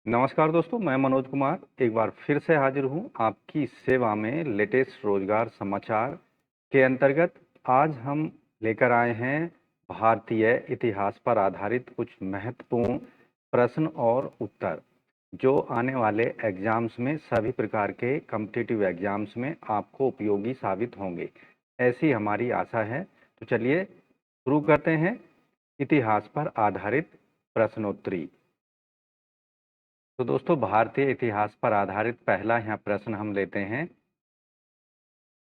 नमस्कार दोस्तों, मैं मनोज कुमार एक बार फिर से हाजिर हूँ आपकी सेवा में लेटेस्ट रोजगार समाचार के अंतर्गत। आज हम लेकर आए हैं भारतीय इतिहास पर आधारित कुछ महत्वपूर्ण प्रश्न और उत्तर, जो आने वाले एग्जाम्स में, सभी प्रकार के कॉम्पिटिटिव एग्जाम्स में आपको उपयोगी साबित होंगे, ऐसी हमारी आशा है। तो चलिए शुरू करते हैं इतिहास पर आधारित प्रश्नोत्तरी। तो दोस्तों, भारतीय इतिहास पर आधारित पहला यहाँ प्रश्न हम लेते हैं।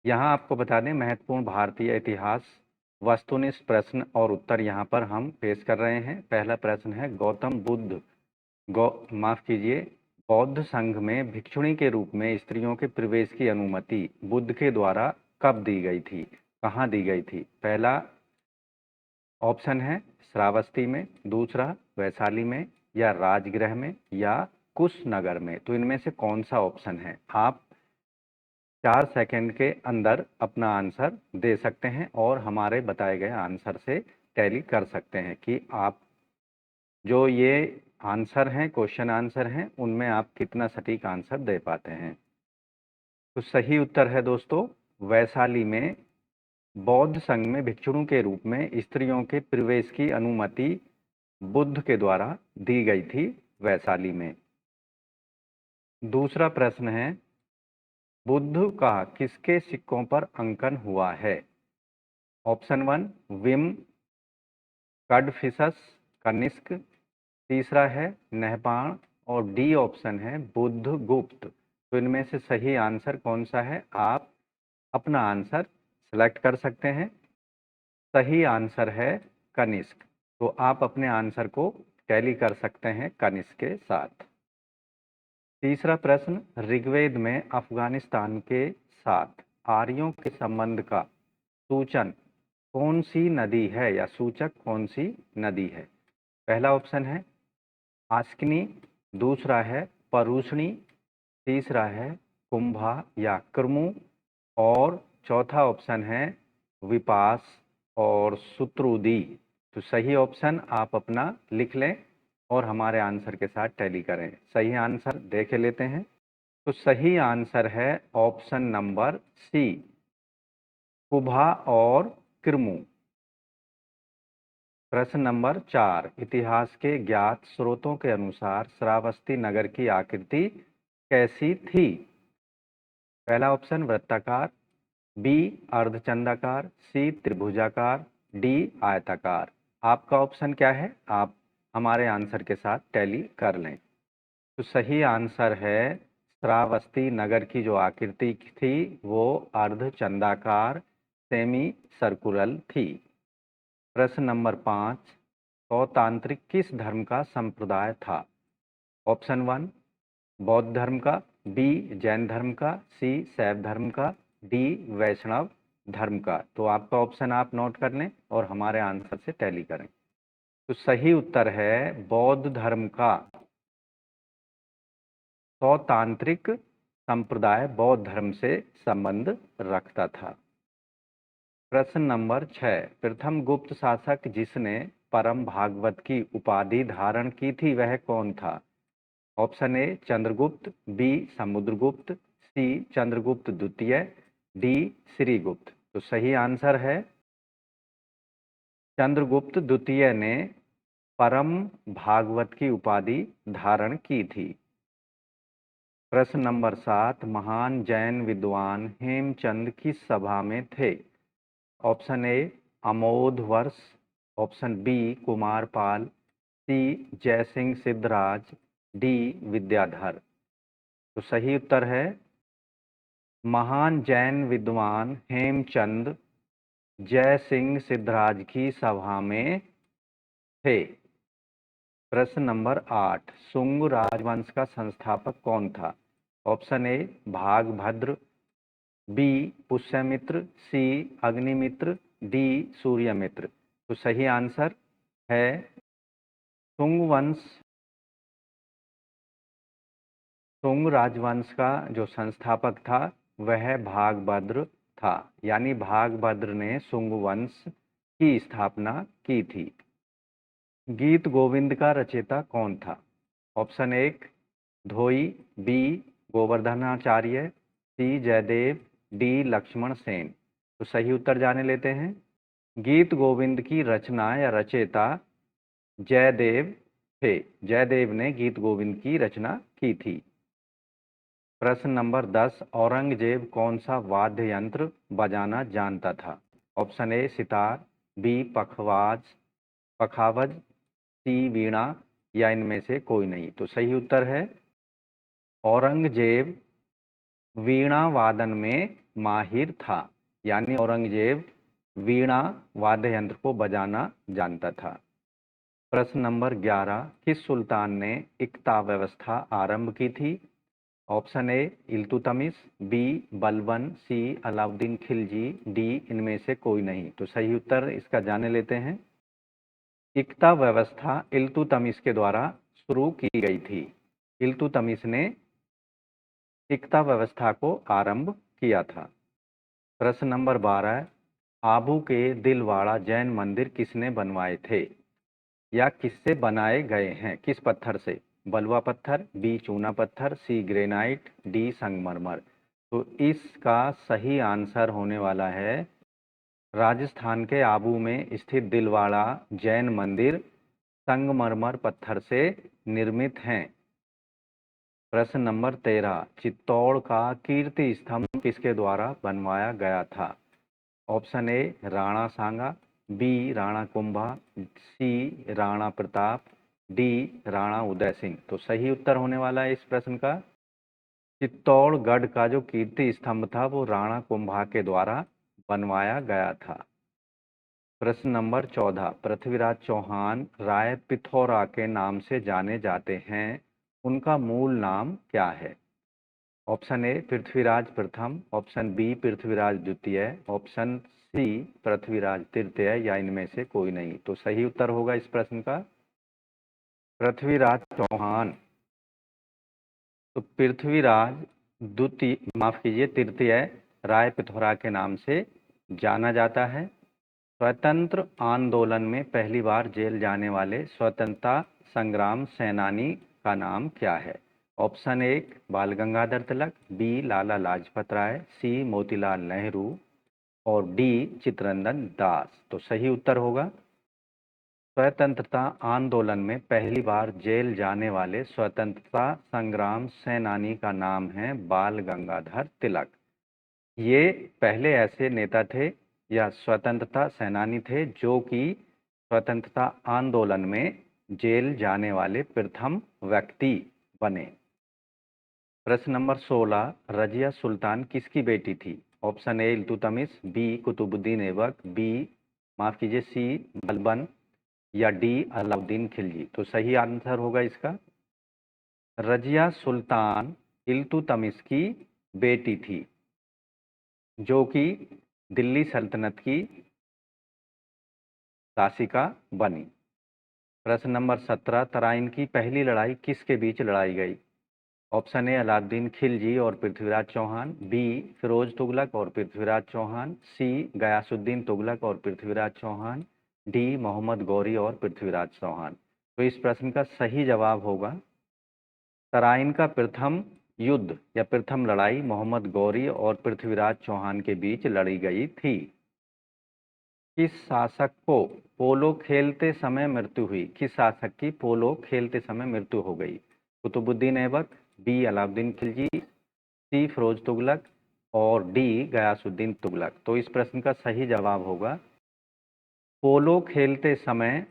यहाँ आपको बता दें, महत्वपूर्ण भारतीय इतिहास वस्तुनिष्ठ प्रश्न और उत्तर यहाँ पर हम पेश कर रहे हैं। पहला प्रश्न है, गौतम बुद्ध माफ कीजिए, बौद्ध संघ में भिक्षुणी के रूप में स्त्रियों के प्रवेश की अनुमति बुद्ध के द्वारा कब दी गई थी, कहाँ दी गई थी? पहला ऑप्शन है श्रावस्ती में, दूसरा वैशाली में, या राजगृह में, या कुशनगर में। तो इनमें से कौन सा ऑप्शन है? आप 4 सेकंड के अंदर अपना आंसर दे सकते हैं और हमारे बताए गए आंसर से टैली कर सकते हैं कि आप जो ये आंसर हैं, क्वेश्चन आंसर हैं, उनमें आप कितना सटीक आंसर दे पाते हैं। तो सही उत्तर है दोस्तों, वैशाली में बौद्ध संघ में भिक्षुओं के रूप में स्त्रियों के प्रवेश की अनुमति बुद्ध के द्वारा दी गई थी, वैशाली में। दूसरा प्रश्न है, बुद्ध का किसके सिक्कों पर अंकन हुआ है? ऑप्शन 1 विम कडफिसस कनिष्क, तीसरा है नहपाण, और डी ऑप्शन है बुद्ध गुप्त। तो इनमें से सही आंसर कौन सा है? आप अपना आंसर सेलेक्ट कर सकते हैं। सही आंसर है कनिष्क। तो आप अपने आंसर को टैली कर सकते हैं कनिष्क के साथ। तीसरा प्रश्न, ऋग्वेद में अफगानिस्तान के साथ आर्यों के संबंध का सूचन कौन सी नदी है, या सूचक कौन सी नदी है? पहला ऑप्शन है आस्किनी, दूसरा है परूषणी, तीसरा है कुंभा या क्रमु, और चौथा ऑप्शन है विपास और सुत्रुदी। तो सही ऑप्शन आप अपना लिख लें और हमारे आंसर के साथ टैली करें। सही आंसर देख लेते हैं। तो सही आंसर है ऑप्शन नंबर सी, कुभा और किरमू। प्रश्न नंबर 4, इतिहास के ज्ञात स्रोतों के अनुसार श्रावस्ती नगर की आकृति कैसी थी? पहला ऑप्शन वृत्ताकार, बी अर्धचंद्राकार, सी त्रिभुजाकार, डी आयताकार। आपका ऑप्शन क्या है? आप हमारे आंसर के साथ टैली कर लें। तो सही आंसर है, श्रावस्ती नगर की जो आकृति थी वो अर्धचंद्राकार, सेमी सर्कुलर थी। प्रश्न नंबर 5, गौतांत्रिक किस धर्म का संप्रदाय था? ऑप्शन 1 बौद्ध धर्म का, बी जैन धर्म का, सी शैव धर्म का, डी वैष्णव धर्म का। तो आपका ऑप्शन आप नोट कर लें और हमारे आंसर से टैली करें। तो सही उत्तर है बौद्ध धर्म का। गौतांत्रिक संप्रदाय बौद्ध धर्म से संबंध रखता था। प्रश्न नंबर 6, प्रथम गुप्त शासक जिसने परम भागवत की उपाधि धारण की थी वह कौन था? Option A Chandragupta, B Samudragupta, C Chandragupta द्वितीय, डी श्रीगुप्त। तो सही आंसर है चंद्रगुप्त द्वितीय ने परम भागवत की उपाधि धारण की थी। प्रश्न नंबर 7, महान जैन विद्वान हेमचंद किस सभा में थे? ऑप्शन ए अमोध वर्ष, ऑप्शन बी कुमारपाल, सी जयसिंह सिद्धराज, डी विद्याधर। तो सही उत्तर है महान जैन विद्वान हेमचंद जय सिंह सिद्धराज की सभा में थे। प्रश्न नंबर 8, शुंग राजवंश का संस्थापक कौन था? Option A Bhagabhadra, B Pushyamitra, C Agnimitra, D Suryamitra. तो सही आंसर है शुंग राजवंश का जो संस्थापक था वह भागभद्र था, यानी भागभद्र ने शुंग वंश की स्थापना की थी। गीत गोविंद का रचयिता कौन था? ऑप्शन 1 धोई, बी गोवर्धनाचार्य, सी जयदेव, डी लक्ष्मण सेन। तो सही उत्तर जाने लेते हैं। गीत गोविंद की रचना या रचयिता जयदेव थे। जयदेव ने गीत गोविंद की रचना की थी। प्रश्न नंबर 10, औरंगजेब कौन सा वाद्य यंत्र बजाना जानता था? ऑप्शन ए सितार, बी पखावज, सी वीणा, या इनमें से कोई नहीं। तो सही उत्तर है औरंगजेब वीणा वादन में माहिर था, यानी औरंगजेब वीणा वाद्य यंत्र को बजाना जानता था। प्रश्न नंबर 11, किस सुल्तान ने इक्ता व्यवस्था आरंभ की थी? Option A Iltutmish, B Balban, C Alauddin Khilji, D इनमें से कोई नहीं। तो सही उत्तर इसका जाने लेते हैं। इक्ता व्यवस्था इल्तुतमिश के द्वारा शुरू की गई थी। इल्तुतमिश ने इक्ता व्यवस्था को आरंभ किया था। प्रश्न नंबर 12, आबू के दिलवाड़ा जैन मंदिर किसने बनवाए थे या किससे बनाए गए हैं? किस पत्थर से? बलुआ पत्थर, बी चूना पत्थर, सी ग्रेनाइट, डी संगमरमर। तो इसका सही आंसर होने वाला है राजस्थान के आबू में स्थित दिलवाड़ा जैन मंदिर संगमरमर पत्थर से निर्मित हैं। प्रश्न नंबर 13, चित्तौड़ का कीर्ति स्तंभ किसके द्वारा बनवाया गया था? Option A Rana Sanga, B Rana Kumbha, C Rana Pratap, D Rana Uday Singh. तो सही उत्तर होने वाला है इस प्रश्न का चित्तौड़गढ़ का जो कीर्ति स्तंभ था वो राणा कुंभा के द्वारा बनवाया गया था। प्रश्न नंबर 14, पृथ्वीराज चौहान राय पिथौरा के नाम से जाने जाते हैं, उनका मूल नाम क्या है? ऑप्शन ए पृथ्वीराज प्रथम, ऑप्शन बी पृथ्वीराज द्वितीय, ऑप्शन सी पृथ्वीराज तृतीय, या इनमें से कोई नहीं। तो सही उत्तर होगा इस प्रश्न का पृथ्वीराज चौहान। तो पृथ्वीराज द्वितीय, माफ कीजिए तृतीय राय पिथौरा के नाम से जाना जाता है। स्वतंत्र आंदोलन में पहली बार जेल जाने वाले स्वतंत्रता संग्राम सेनानी का नाम क्या है? ऑप्शन ए बाल गंगाधर तिलक, बी लाला लाजपत राय, सी मोतीलाल नेहरू, और डी चित्तरंजन दास। तो सही उत्तर होगा स्वतंत्रता आंदोलन में पहली बार जेल जाने वाले स्वतंत्रता संग्राम सेनानी का नाम है बाल गंगाधर तिलक। ये पहले ऐसे नेता थे या स्वतंत्रता सेनानी थे जो कि स्वतंत्रता आंदोलन में जेल जाने वाले प्रथम व्यक्ति बने। प्रश्न नंबर 16, रजिया सुल्तान किसकी बेटी थी? Option A Iltutmish, B Qutubuddin Aibak, B माफ कीजिए सी बलबन, या डी अलाउद्दीन खिलजी। तो सही आंसर होगा इसका रजिया सुल्तान इल्तुतमिश की बेटी थी जो कि दिल्ली सल्तनत की शासिका बनी। प्रश्न नंबर 17, तराइन की पहली लड़ाई किसके बीच लड़ाई गई? ऑप्शन ए अलाउद्दीन खिलजी और पृथ्वीराज चौहान, बी फिरोज तुगलक और पृथ्वीराज चौहान, सी गयासुद्दीन तुगलक और पृथ्वीराज चौहान, डी मोहम्मद गौरी और पृथ्वीराज चौहान। तो इस प्रश्न का सही जवाब होगा तराइन का प्रथम युद्ध या प्रथम लड़ाई मोहम्मद गौरी और पृथ्वीराज चौहान के बीच लड़ी गई थी। किस शासक को पोलो खेलते समय मृत्यु हुई? किस शासक की पोलो खेलते समय मृत्यु हो गई? कुतुबुद्दीन ऐबक, बी अलाउद्दीन खिलजी, सी फिरोज तुगलक, और डी गयासुद्दीन तुगलक। तो इस प्रश्न का सही जवाब होगा पोलो खेलते समय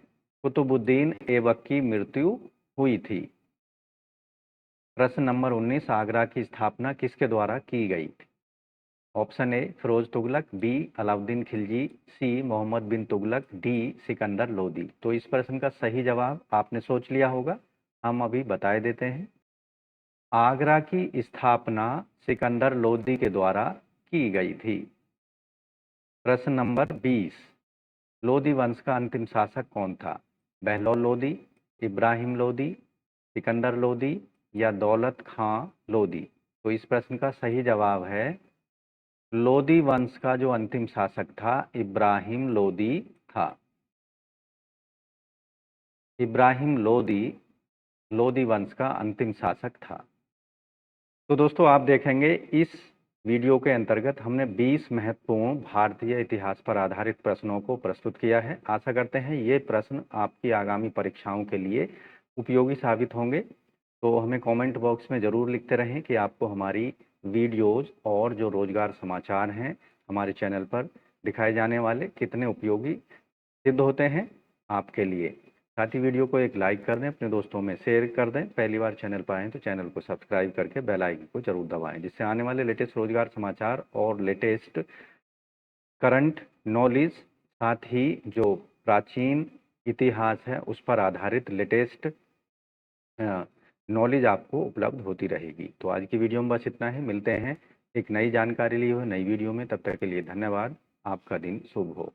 कुतुबुद्दीन ऐबक की मृत्यु हुई थी। प्रश्न नंबर 19, आगरा की स्थापना किसके द्वारा की गई थी? Option A Firoz Tughlaq, B Alauddin Khilji, C Mohammad bin Tughlaq, D Sikandar Lodi. तो इस प्रश्न का सही जवाब आपने सोच लिया होगा, हम अभी बताए देते हैं। आगरा की स्थापना सिकंदर लोदी के द्वारा की गई थी। प्रश्न नंबर 20, लोदी वंश का अंतिम शासक कौन था? बहलोल लोदी, इब्राहिम लोदी, सिकंदर लोदी, या दौलत खां लोदी। तो इस प्रश्न का सही जवाब है लोदी वंश का जो अंतिम शासक था इब्राहिम लोदी था। इब्राहिम लोदी लोदी वंश का अंतिम शासक था। तो दोस्तों आप देखेंगे इस वीडियो के अंतर्गत हमने 20 महत्वपूर्ण भारतीय इतिहास पर आधारित प्रश्नों को प्रस्तुत किया है। आशा करते हैं ये प्रश्न आपकी आगामी परीक्षाओं के लिए उपयोगी साबित होंगे। तो हमें कमेंट बॉक्स में ज़रूर लिखते रहें कि आपको हमारी वीडियोज़ और जो रोज़गार समाचार हैं हमारे चैनल पर दिखाए जाने वाले कितने उपयोगी सिद्ध होते हैं आपके लिए। साथ ही वीडियो को एक लाइक कर दें, अपने दोस्तों में शेयर कर दें। पहली बार चैनल पर आएँ तो चैनल को सब्सक्राइब करके बेल आइकन को ज़रूर दबाएं, जिससे आने वाले लेटेस्ट रोज़गार समाचार और लेटेस्ट करंट नॉलेज, साथ ही जो प्राचीन इतिहास है उस पर आधारित लेटेस्ट नॉलेज आपको उपलब्ध होती रहेगी। तो आज की वीडियो में बस इतना ही। मिलते हैं एक नई जानकारी लिए हुए नई वीडियो में। तब तक के लिए धन्यवाद। आपका दिन शुभ हो।